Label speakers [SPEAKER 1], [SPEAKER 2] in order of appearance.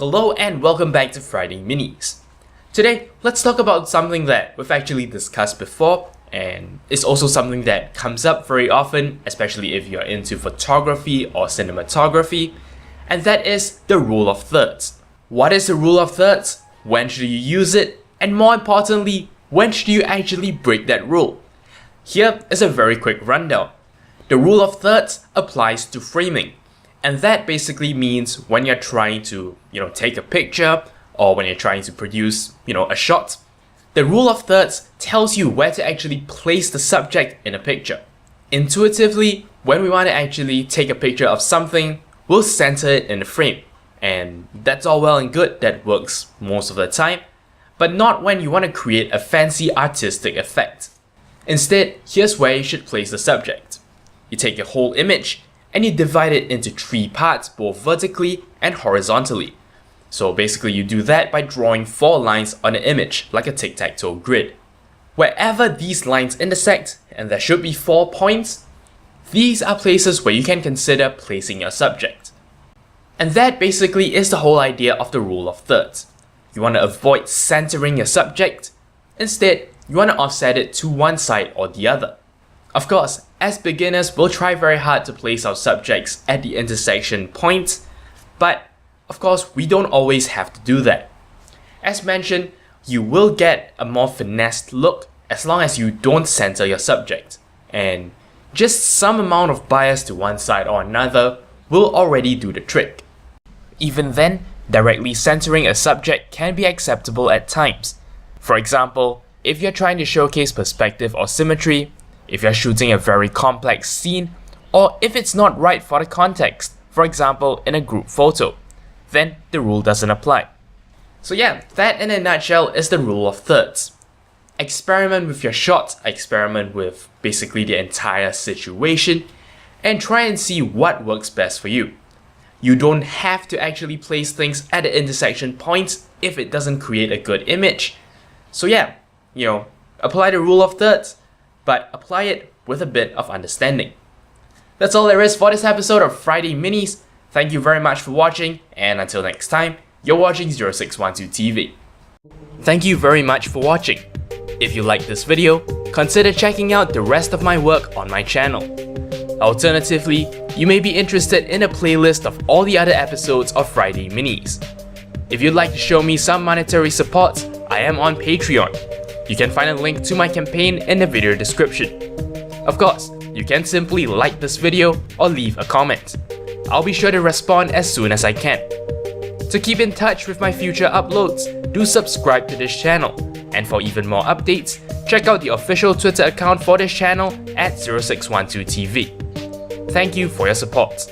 [SPEAKER 1] Hello and welcome back to Friday Minis. Today, let's talk about something that we've actually discussed before, and it's also something that comes up very often, especially if you're into photography or cinematography, and that is the rule of thirds. What is the rule of thirds? When should you use it? And more importantly, when should you actually break that rule? Here is a very quick rundown. The rule of thirds applies to framing. And that basically means when you're trying to, take a picture or when you're trying to produce, a shot, the rule of thirds tells you where to actually place the subject in a picture. Intuitively, when we want to actually take a picture of something, we'll center it in the frame. And that's all well and good, that works most of the time, but not when you want to create a fancy artistic effect. Instead, here's where you should place the subject. You take your whole image and you divide it into 3 parts, both vertically and horizontally. So basically you do that by drawing 4 lines on the image like a tic-tac-toe grid. Wherever these lines intersect, and there should be 4 points, these are places where you can consider placing your subject. And that basically is the whole idea of the rule of thirds. You want to avoid centering your subject. Instead, you want to offset it to one side or the other. Of course, as beginners, we'll try very hard to place our subjects at the intersection points, but of course, we don't always have to do that. As mentioned, you will get a more finessed look as long as you don't center your subject, and just some amount of bias to one side or another will already do the trick. Even then, directly centering a subject can be acceptable at times. For example, if you're trying to showcase perspective or symmetry, if you're shooting a very complex scene, or if it's not right for the context, for example in a group photo, then the rule doesn't apply. So yeah, that in a nutshell is the rule of thirds. Experiment with your shot, experiment with basically the entire situation, and try and see what works best for you. You don't have to actually place things at the intersection points if it doesn't create a good image. So yeah, apply the rule of thirds, but apply it with a bit of understanding. That's all there is for this episode of Friday Minis. Thank you very much for watching, and until next time, you're watching 0612 TV. Thank you very much for watching. If you liked this video, consider checking out the rest of my work on my channel. Alternatively, you may be interested in a playlist of all the other episodes of Friday Minis. If you'd like to show me some monetary support, I am on Patreon. You can find a link to my campaign in the video description. Of course, you can simply like this video or leave a comment. I'll be sure to respond as soon as I can. To keep in touch with my future uploads, do subscribe to this channel. And for even more updates, check out the official Twitter account for this channel at 0612TV. Thank you for your support.